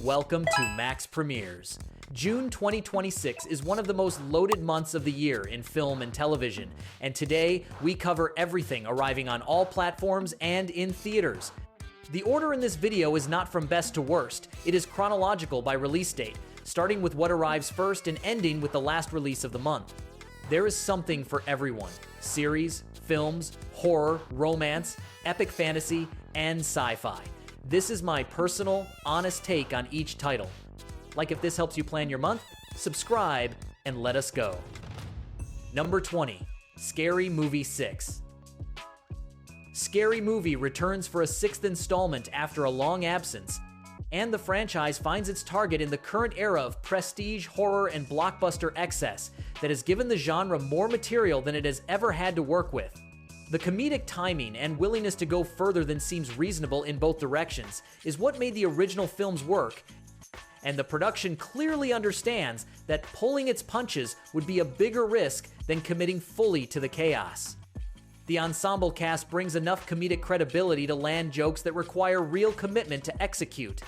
welcome to Max Premieres. June 2026 is one of the most loaded months of the year in film and television, and today we cover everything arriving on all platforms and in theaters. The order in this video is not from best to worst, it is chronological by release date, starting with what arrives first and ending with the last release of the month. There is something for everyone: series, films, horror, romance, epic fantasy, and sci-fi. This is my personal, honest take on each title. Like if this helps you plan your month, subscribe and let us go. Number 20, Scary Movie 6. Scary Movie returns for a sixth installment after a long absence, and the franchise finds its target in the current era of prestige, horror, and blockbuster excess that has given the genre more material than it has ever had to work with. The comedic timing and willingness to go further than seems reasonable in both directions is what made the original films work, and the production clearly understands that pulling its punches would be a bigger risk than committing fully to the chaos. The ensemble cast brings enough comedic credibility to land jokes that require real commitment to execute.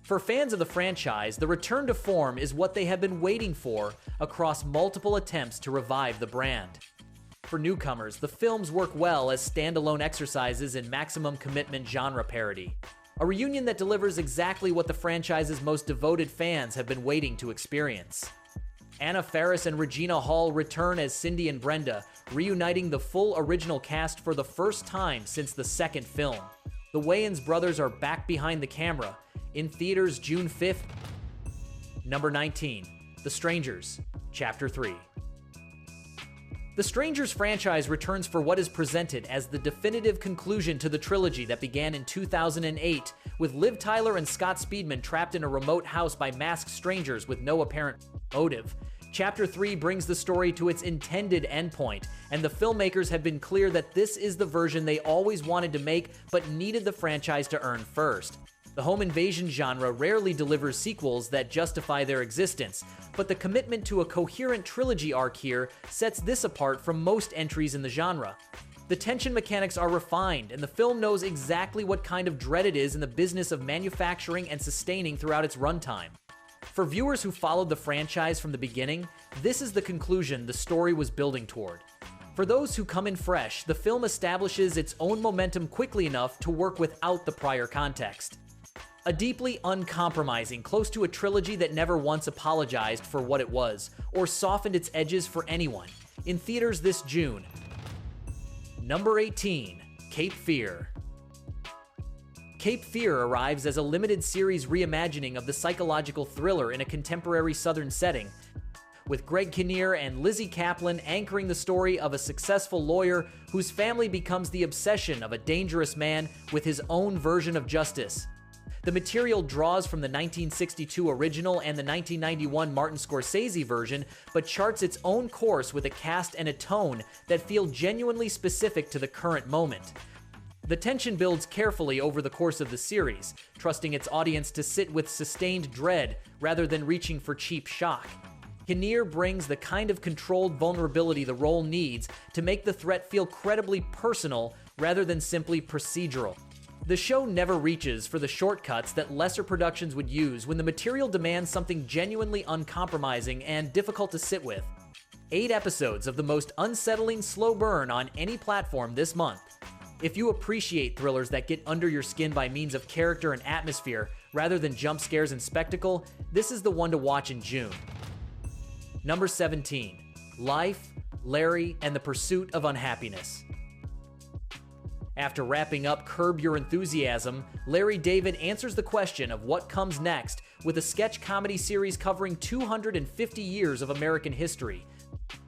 For fans of the franchise, the return to form is what they have been waiting for across multiple attempts to revive the brand. For newcomers, the films work well as standalone exercises in maximum commitment genre parody. A reunion that delivers exactly what the franchise's most devoted fans have been waiting to experience. Anna Faris and Regina Hall return as Cindy and Brenda, reuniting the full original cast for the first time since the second film. The Wayans brothers are back behind the camera, in theaters June 5th. Number 19, The Strangers, Chapter 3. The Strangers franchise returns for what is presented as the definitive conclusion to the trilogy that began in 2008, with Liv Tyler and Scott Speedman trapped in a remote house by masked strangers with no apparent motive. Chapter 3 brings the story to its intended endpoint, and the filmmakers have been clear that this is the version they always wanted to make but needed the franchise to earn first. The home invasion genre rarely delivers sequels that justify their existence, but the commitment to a coherent trilogy arc here sets this apart from most entries in the genre. The tension mechanics are refined, and the film knows exactly what kind of dread it is in the business of manufacturing and sustaining throughout its runtime. For viewers who followed the franchise from the beginning, this is the conclusion the story was building toward. For those who come in fresh, the film establishes its own momentum quickly enough to work without the prior context. A deeply uncompromising, close to a trilogy that never once apologized for what it was, or softened its edges for anyone. In theaters this June. Number 18, Cape Fear. Cape Fear arrives as a limited series reimagining of the psychological thriller in a contemporary Southern setting, with Greg Kinnear and Lizzie Kaplan anchoring the story of a successful lawyer whose family becomes the obsession of a dangerous man with his own version of justice. The material draws from the 1962 original and the 1991 Martin Scorsese version, but charts its own course with a cast and a tone that feel genuinely specific to the current moment. The tension builds carefully over the course of the series, trusting its audience to sit with sustained dread rather than reaching for cheap shock. Kinnear brings the kind of controlled vulnerability the role needs to make the threat feel credibly personal rather than simply procedural. The show never reaches for the shortcuts that lesser productions would use when the material demands something genuinely uncompromising and difficult to sit with. 8 episodes of the most unsettling slow burn on any platform this month. If you appreciate thrillers that get under your skin by means of character and atmosphere rather than jump scares and spectacle, this is the one to watch in June. Number 17, Life, Larry, and the Pursuit of Unhappiness. After wrapping up Curb Your Enthusiasm, Larry David answers the question of what comes next with a sketch comedy series covering 250 years of American history.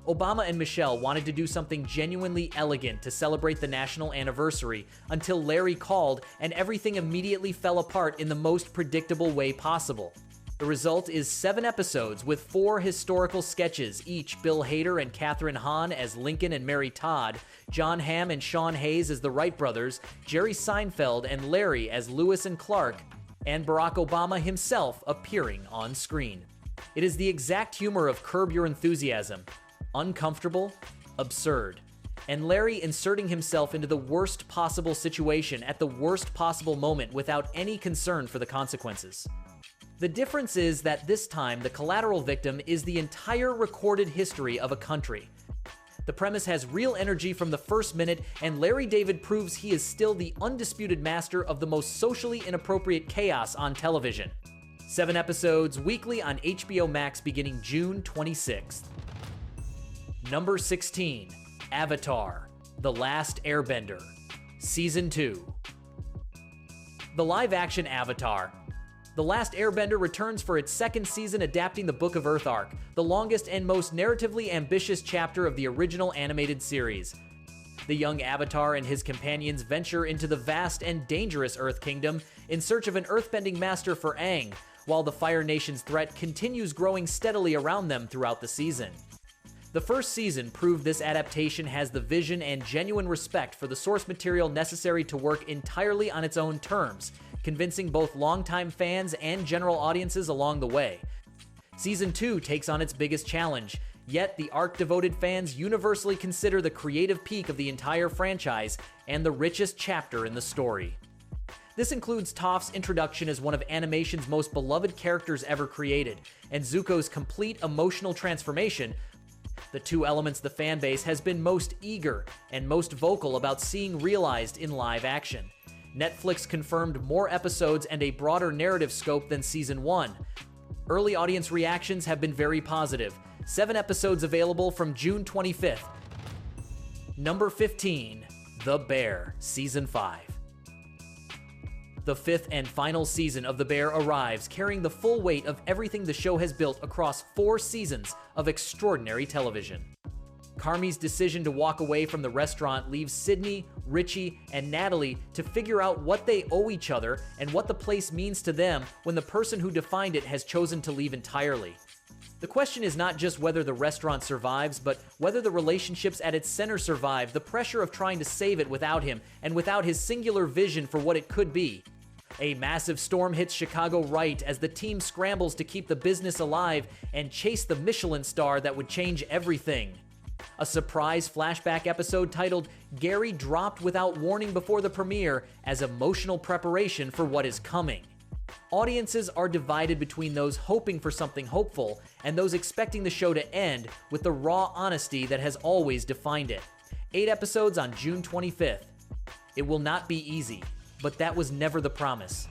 Obama and Michelle wanted to do something genuinely elegant to celebrate the national anniversary until Larry called and everything immediately fell apart in the most predictable way possible. The result is 7 episodes with 4 historical sketches, each Bill Hader and Kathryn Hahn as Lincoln and Mary Todd, John Hamm and Sean Hayes as the Wright brothers, Jerry Seinfeld and Larry as Lewis and Clark, and Barack Obama himself appearing on screen. It is the exact humor of Curb Your Enthusiasm. Uncomfortable, absurd, and Larry inserting himself into the worst possible situation at the worst possible moment without any concern for the consequences. The difference is that this time the collateral victim is the entire recorded history of a country. The premise has real energy from the first minute, and Larry David proves he is still the undisputed master of the most socially inappropriate chaos on television. 7 episodes weekly on HBO Max beginning June 26th. Number 16, Avatar: The Last Airbender, Season 2. The live-action Avatar: The Last Airbender returns for its second season, adapting the Book of Earth arc, the longest and most narratively ambitious chapter of the original animated series. The young Avatar and his companions venture into the vast and dangerous Earth Kingdom in search of an earthbending master for Aang, while the Fire Nation's threat continues growing steadily around them throughout the season. The first season proved this adaptation has the vision and genuine respect for the source material necessary to work entirely on its own terms, convincing both longtime fans and general audiences along the way. Season 2 takes on its biggest challenge, yet the arc-devoted fans universally consider the creative peak of the entire franchise and the richest chapter in the story. This includes Toph's introduction as one of animation's most beloved characters ever created, and Zuko's complete emotional transformation, the two elements the fanbase has been most eager and most vocal about seeing realized in live action. Netflix confirmed more episodes and a broader narrative scope than Season 1. Early audience reactions have been very positive. 7 episodes available from June 25th. Number 15, The Bear, Season 5. The 5th and final season of The Bear arrives, carrying the full weight of everything the show has built across 4 seasons of extraordinary television. Carmi's decision to walk away from the restaurant leaves Sydney, Richie, and Natalie to figure out what they owe each other and what the place means to them when the person who defined it has chosen to leave entirely. The question is not just whether the restaurant survives, but whether the relationships at its center survive the pressure of trying to save it without him and without his singular vision for what it could be. A massive storm hits Chicago right as the team scrambles to keep the business alive and chase the Michelin star that would change everything. A surprise flashback episode titled "Gary Dropped Without Warning" before the premiere as emotional preparation for what is coming. Audiences are divided between those hoping for something hopeful and those expecting the show to end with the raw honesty that has always defined it. 8 episodes on June 25th. It will not be easy, but that was never the promise.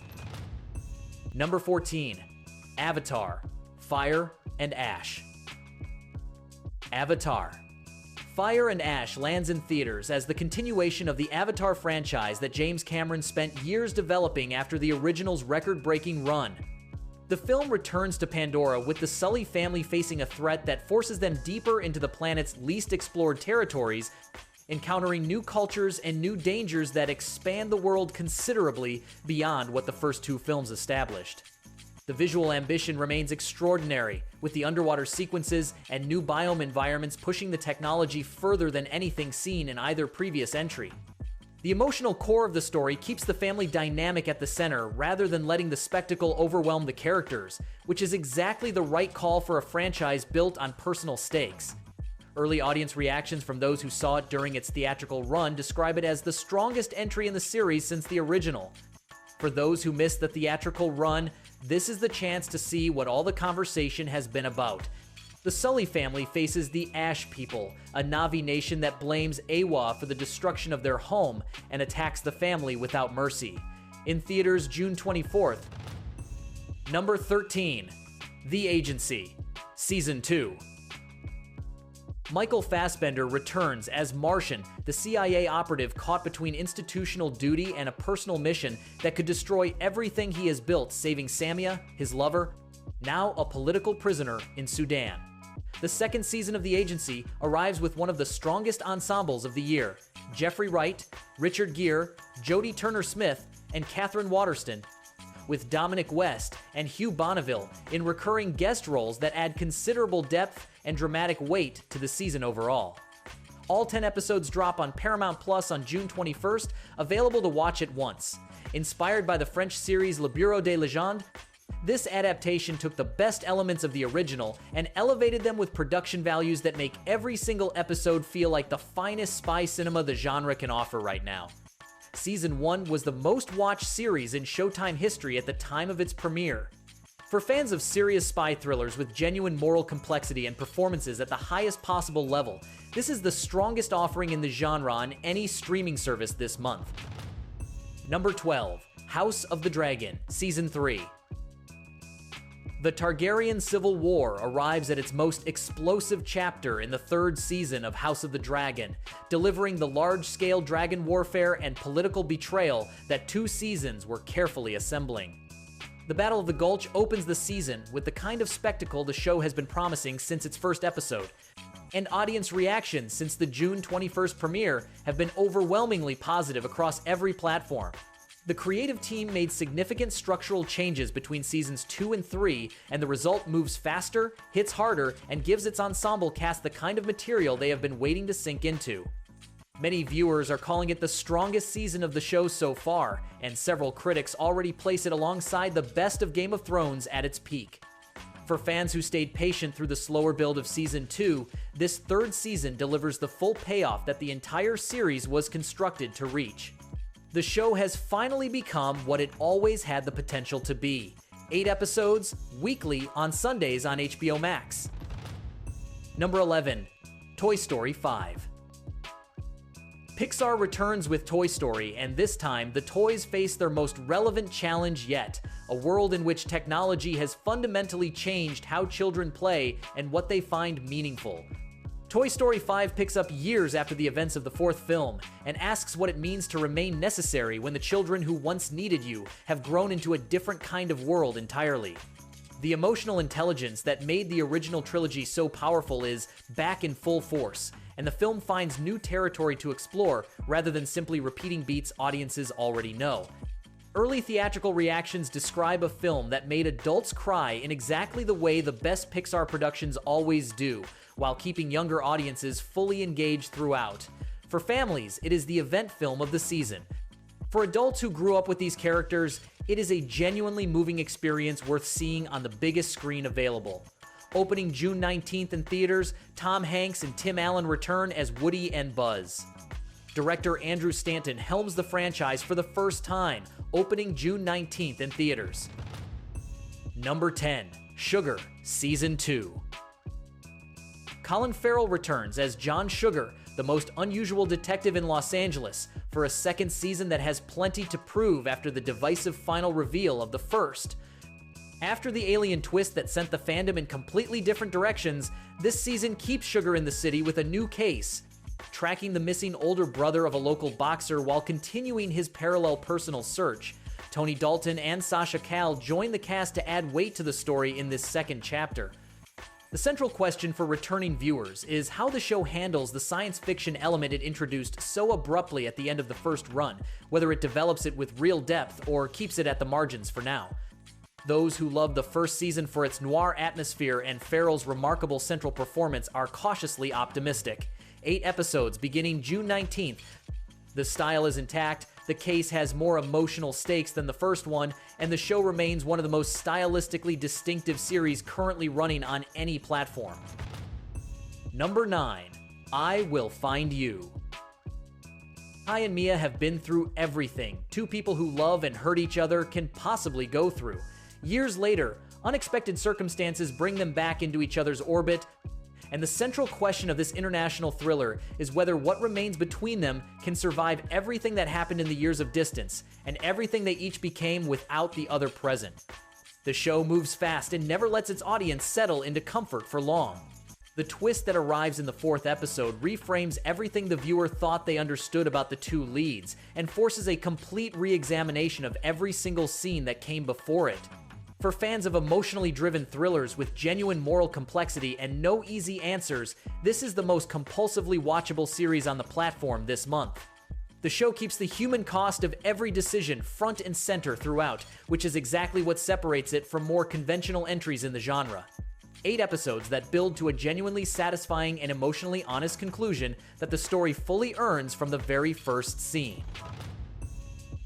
Number 14, Avatar: Fire and Ash. Avatar: Fire and Ash lands in theaters as the continuation of the Avatar franchise that James Cameron spent years developing after the original's record-breaking run. The film returns to Pandora with the Sully family facing a threat that forces them deeper into the planet's least explored territories, encountering new cultures and new dangers that expand the world considerably beyond what the first 2 films established. The visual ambition remains extraordinary, with the underwater sequences and new biome environments pushing the technology further than anything seen in either previous entry. The emotional core of the story keeps the family dynamic at the center rather than letting the spectacle overwhelm the characters, which is exactly the right call for a franchise built on personal stakes. Early audience reactions from those who saw it during its theatrical run describe it as the strongest entry in the series since the original. For those who missed the theatrical run, this is the chance to see what all the conversation has been about. The Sully family faces the Ash people, a Na'vi nation that blames Awa for the destruction of their home and attacks the family without mercy. In theaters June 24th. Number 13, The Agency, Season 2. Michael Fassbender returns as Martian, the CIA operative caught between institutional duty and a personal mission that could destroy everything he has built, saving Samia, his lover, now a political prisoner in Sudan. The second season of The Agency arrives with one of the strongest ensembles of the year: Jeffrey Wright, Richard Gere, Jodie Turner-Smith, and Catherine Waterston, with Dominic West and Hugh Bonneville in recurring guest roles that add considerable depth and dramatic weight to the season overall. All 10 episodes drop on Paramount Plus on June 21st, available to watch at once. Inspired by the French series Le Bureau des Légendes, this adaptation took the best elements of the original and elevated them with production values that make every single episode feel like the finest spy cinema the genre can offer right now. Season 1 was the most watched series in Showtime history at the time of its premiere. For fans of serious spy thrillers with genuine moral complexity and performances at the highest possible level, this is the strongest offering in the genre on any streaming service this month. Number 12. House of the Dragon, Season 3. The Targaryen Civil War arrives at its most explosive chapter in the third season of House of the Dragon, delivering the large-scale dragon warfare and political betrayal that 2 seasons were carefully assembling. The Battle of the Gulch opens the season with the kind of spectacle the show has been promising since its first episode, and audience reactions since the June 21st premiere have been overwhelmingly positive across every platform. The creative team made significant structural changes between seasons 2 and 3, and the result moves faster, hits harder, and gives its ensemble cast the kind of material they have been waiting to sink into. Many viewers are calling it the strongest season of the show so far, and several critics already place it alongside the best of Game of Thrones at its peak. For fans who stayed patient through the slower build of Season 2, this third season delivers the full payoff that the entire series was constructed to reach. The show has finally become what it always had the potential to be. 8 episodes, weekly on Sundays on HBO Max. Number 11. Toy Story 5. Pixar returns with Toy Story, and this time, the toys face their most relevant challenge yet, a world in which technology has fundamentally changed how children play and what they find meaningful. Toy Story 5 picks up years after the events of the 4th film, and asks what it means to remain necessary when the children who once needed you have grown into a different kind of world entirely. The emotional intelligence that made the original trilogy so powerful is back in full force, and the film finds new territory to explore rather than simply repeating beats audiences already know. Early theatrical reactions describe a film that made adults cry in exactly the way the best Pixar productions always do, while keeping younger audiences fully engaged throughout. For families, it is the event film of the season. For adults who grew up with these characters, it is a genuinely moving experience worth seeing on the biggest screen available. Opening June 19th in theaters, Tom Hanks and Tim Allen return as Woody and Buzz. Director Andrew Stanton helms the franchise for the first time, opening June 19th in theaters. Number 10. Sugar, Season 2. Colin Farrell returns as John Sugar, the most unusual detective in Los Angeles, for a second season that has plenty to prove after the divisive final reveal of the first. After the alien twist that sent the fandom in completely different directions, this season keeps Sugar in the city with a new case, tracking the missing older brother of a local boxer while continuing his parallel personal search. Tony Dalton and Sasha Calle join the cast to add weight to the story in this second chapter. The central question for returning viewers is how the show handles the science fiction element it introduced so abruptly at the end of the first run, whether it develops it with real depth or keeps it at the margins for now. Those who loved the first season for its noir atmosphere and Farrell's remarkable central performance are cautiously optimistic. 8 episodes beginning June 19th. The style is intact, the case has more emotional stakes than the first one, and the show remains one of the most stylistically distinctive series currently running on any platform. Number 9. I Will Find You. Kai and Mia have been through everything 2 people who love and hurt each other can possibly go through. Years later, unexpected circumstances bring them back into each other's orbit, and the central question of this international thriller is whether what remains between them can survive everything that happened in the years of distance, and everything they each became without the other present. The show moves fast and never lets its audience settle into comfort for long. The twist that arrives in the 4th episode reframes everything the viewer thought they understood about the 2 leads, and forces a complete re-examination of every single scene that came before it. For fans of emotionally driven thrillers with genuine moral complexity and no easy answers, this is the most compulsively watchable series on the platform this month. The show keeps the human cost of every decision front and center throughout, which is exactly what separates it from more conventional entries in the genre. 8 episodes that build to a genuinely satisfying and emotionally honest conclusion that the story fully earns from the very first scene.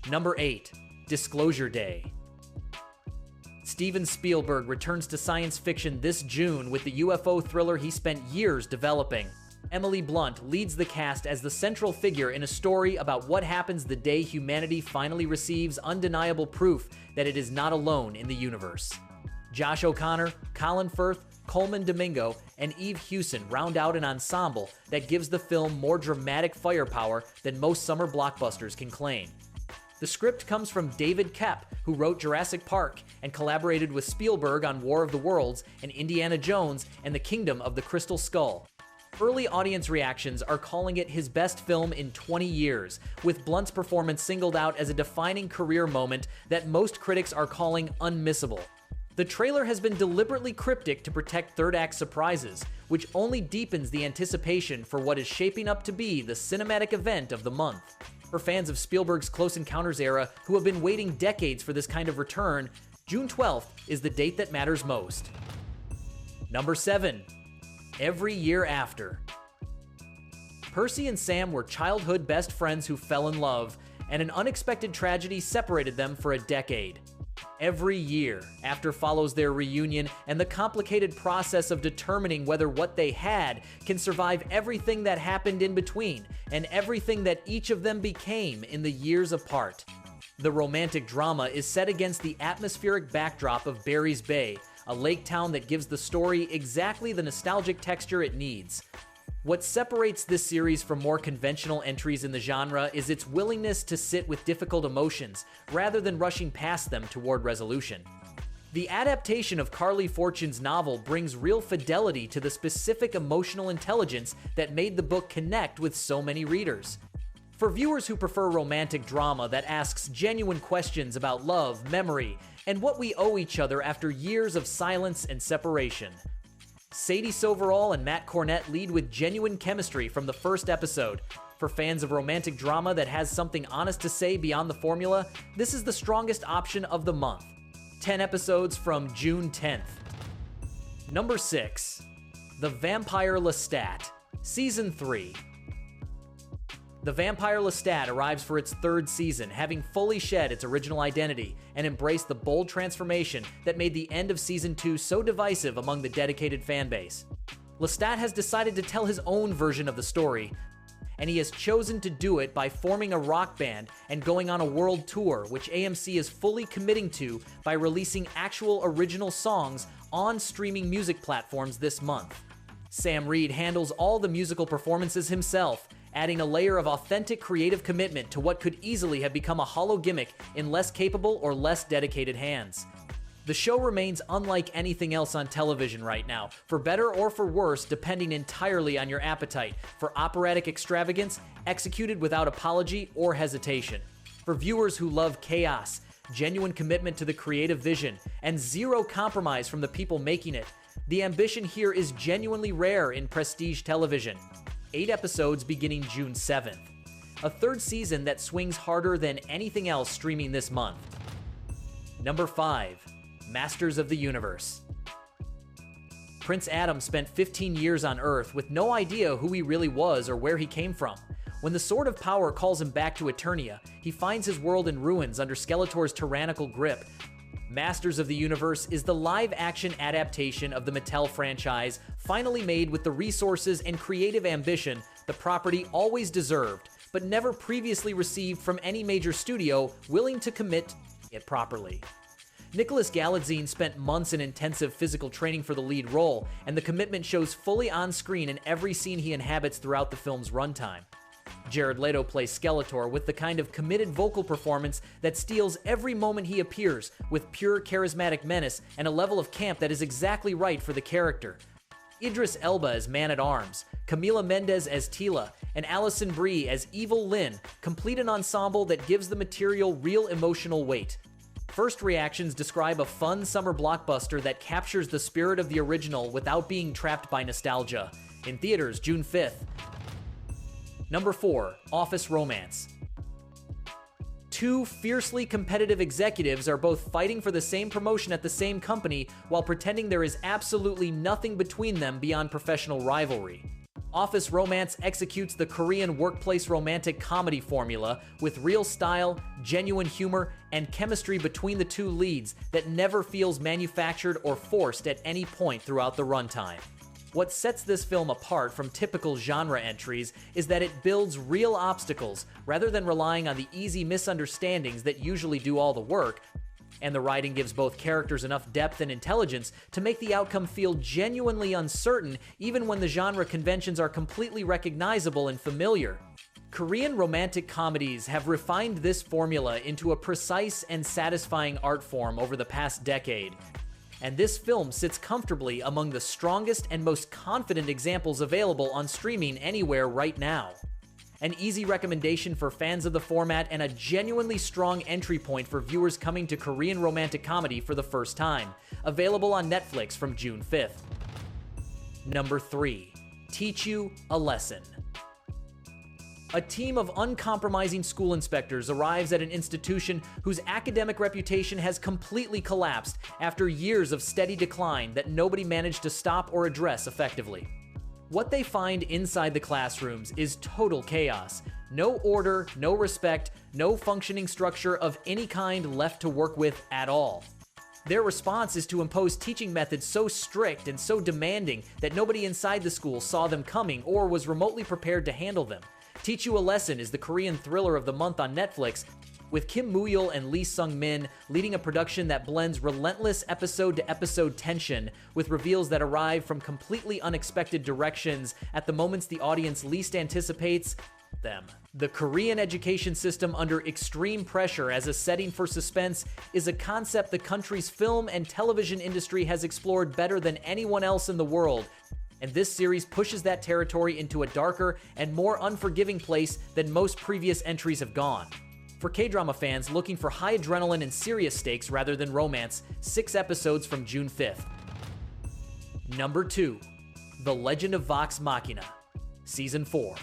Number 8. Disclosure Day. Steven Spielberg returns to science fiction this June with the UFO thriller he spent years developing. Emily Blunt leads the cast as the central figure in a story about what happens the day humanity finally receives undeniable proof that it is not alone in the universe. Josh O'Connor, Colin Firth, Coleman Domingo, and Eve Hewson round out an ensemble that gives the film more dramatic firepower than most summer blockbusters can claim. The script comes from David Koepp, who wrote Jurassic Park and collaborated with Spielberg on War of the Worlds and Indiana Jones and the Kingdom of the Crystal Skull. Early audience reactions are calling it his best film in 20 years, with Blunt's performance singled out as a defining career moment that most critics are calling unmissable. The trailer has been deliberately cryptic to protect third-act surprises, which only deepens the anticipation for what is shaping up to be the cinematic event of the month. For fans of Spielberg's Close Encounters era who have been waiting decades for this kind of return, June 12th is the date that matters most. Number 7. Every Year After. Percy and Sam were childhood best friends who fell in love, and an unexpected tragedy separated them for a decade. Every Year After follows their reunion and the complicated process of determining whether what they had can survive everything that happened in between and everything that each of them became in the years apart. The romantic drama is set against the atmospheric backdrop of Barry's Bay, a lake town that gives the story exactly the nostalgic texture it needs. What separates this series from more conventional entries in the genre is its willingness to sit with difficult emotions, rather than rushing past them toward resolution. The adaptation of Carly Fortune's novel brings real fidelity to the specific emotional intelligence that made the book connect with so many readers. For viewers who prefer romantic drama that asks genuine questions about love, memory, and what we owe each other after years of silence and separation. Sadie Soverall and Matt Cornett lead with genuine chemistry from the first episode. For fans of romantic drama that has something honest to say beyond the formula, this is the strongest option of the month. 10 episodes from June 10th. Number 6. The Vampire Lestat, Season 3. The Vampire Lestat arrives for its third season, having fully shed its original identity and embraced the bold transformation that made the end of Season 2 so divisive among the dedicated fanbase. Lestat has decided to tell his own version of the story, and he has chosen to do it by forming a rock band and going on a world tour, which AMC is fully committing to by releasing actual original songs on streaming music platforms this month. Sam Reed handles all the musical performances himself, adding a layer of authentic creative commitment to what could easily have become a hollow gimmick in less capable or less dedicated hands. The show remains unlike anything else on television right now, for better or for worse, depending entirely on your appetite for operatic extravagance executed without apology or hesitation. For viewers who love chaos, genuine commitment to the creative vision, and zero compromise from the people making it, the ambition here is genuinely rare in prestige television. 8 episodes beginning June 7th. A third season that swings harder than anything else streaming this month. Number 5. Masters of the Universe. Prince Adam spent 15 years on Earth with no idea who he really was or where he came from. When the Sword of Power calls him back to Eternia, he finds his world in ruins under Skeletor's tyrannical grip. Masters of the Universe is the live-action adaptation of the Mattel franchise, finally made with the resources and creative ambition the property always deserved, but never previously received from any major studio willing to commit it properly. Nicholas Galitzine spent months in intensive physical training for the lead role, and the commitment shows fully on screen in every scene he inhabits throughout the film's runtime. Jared Leto plays Skeletor with the kind of committed vocal performance that steals every moment he appears, with pure charismatic menace and a level of camp that is exactly right for the character. Idris Elba as Man-at-Arms, Camila Mendes as Tila, and Alison Brie as Evil Lynn complete an ensemble that gives the material real emotional weight. First reactions describe a fun summer blockbuster that captures the spirit of the original without being trapped by nostalgia. In theaters, June 5th. Number 4. Office Romance. Two fiercely competitive executives are both fighting for the same promotion at the same company while pretending there is absolutely nothing between them beyond professional rivalry. Office Romance executes the Korean workplace romantic comedy formula with real style, genuine humor, and chemistry between the two leads that never feels manufactured or forced at any point throughout the runtime. What sets this film apart from typical genre entries is that it builds real obstacles rather than relying on the easy misunderstandings that usually do all the work. And the writing gives both characters enough depth and intelligence to make the outcome feel genuinely uncertain, even when the genre conventions are completely recognizable and familiar. Korean romantic comedies have refined this formula into a precise and satisfying art form over the past decade. And this film sits comfortably among the strongest and most confident examples available on streaming anywhere right now. An easy recommendation for fans of the format and a genuinely strong entry point for viewers coming to Korean romantic comedy for the first time. Available on Netflix from June 5th. Number 3. Teach You a Lesson. A team of uncompromising school inspectors arrives at an institution whose academic reputation has completely collapsed after years of steady decline that nobody managed to stop or address effectively. What they find inside the classrooms is total chaos. No order, no respect, no functioning structure of any kind left to work with at all. Their response is to impose teaching methods so strict and so demanding that nobody inside the school saw them coming or was remotely prepared to handle them. Teach You a Lesson is the Korean thriller of the month on Netflix, with Kim Moo-yeol and Lee Sung-min leading a production that blends relentless episode-to-episode tension with reveals that arrive from completely unexpected directions at the moments the audience least anticipates them. The Korean education system under extreme pressure as a setting for suspense is a concept the country's film and television industry has explored better than anyone else in the world, and this series pushes that territory into a darker and more unforgiving place than most previous entries have gone. For K-drama fans looking for high adrenaline and serious stakes rather than romance, 6 episodes from June 5th. Number 2. The Legend of Vox Machina, Season 4.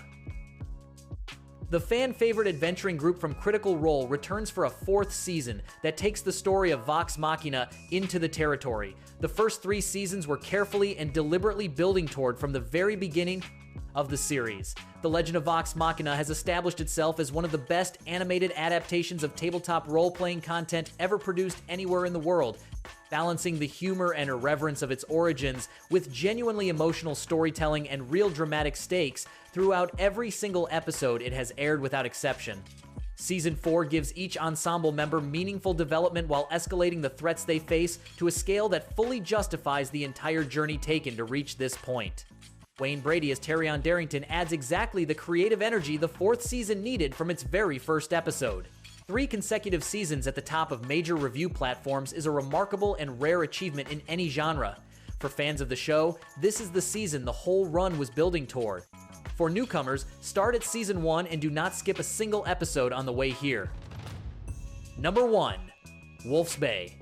The fan-favorite adventuring group from Critical Role returns for a 4th season that takes the story of Vox Machina into the territory. The first 3 seasons were carefully and deliberately building toward from the very beginning of the series. The Legend of Vox Machina has established itself as one of the best animated adaptations of tabletop role-playing content ever produced anywhere in the world, balancing the humor and irreverence of its origins with genuinely emotional storytelling and real dramatic stakes throughout every single episode it has aired without exception. Season 4 gives each ensemble member meaningful development while escalating the threats they face to a scale that fully justifies the entire journey taken to reach this point. Wayne Brady as Terrion Darrington adds exactly the creative energy the 4th season needed from its very first episode. 3 consecutive seasons at the top of major review platforms is a remarkable and rare achievement in any genre. For fans of the show, this is the season the whole run was building toward. For newcomers, start at Season 1 and do not skip a single episode on the way here. Number 1. Wolf's Bay.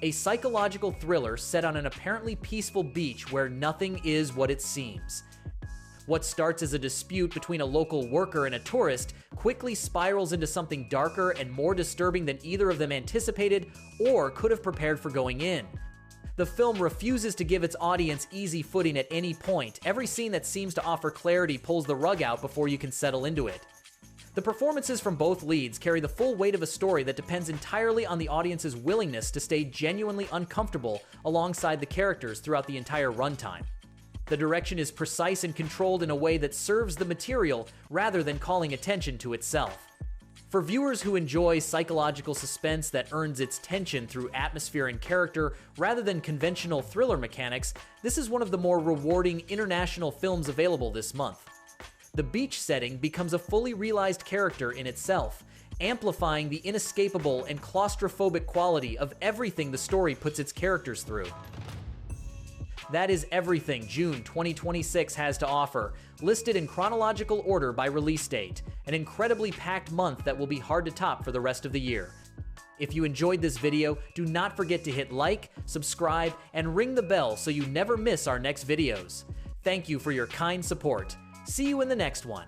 A psychological thriller set on an apparently peaceful beach where nothing is what it seems. What starts as a dispute between a local worker and a tourist quickly spirals into something darker and more disturbing than either of them anticipated or could have prepared for going in. The film refuses to give its audience easy footing at any point. Every scene that seems to offer clarity pulls the rug out before you can settle into it. The performances from both leads carry the full weight of a story that depends entirely on the audience's willingness to stay genuinely uncomfortable alongside the characters throughout the entire runtime. The direction is precise and controlled in a way that serves the material rather than calling attention to itself. For viewers who enjoy psychological suspense that earns its tension through atmosphere and character rather than conventional thriller mechanics, this is one of the more rewarding international films available this month. The beach setting becomes a fully realized character in itself, amplifying the inescapable and claustrophobic quality of everything the story puts its characters through. That is everything June 2026 has to offer, listed in chronological order by release date, an incredibly packed month that will be hard to top for the rest of the year. If you enjoyed this video, do not forget to hit like, subscribe, and ring the bell so you never miss our next videos. Thank you for your kind support. See you in the next one.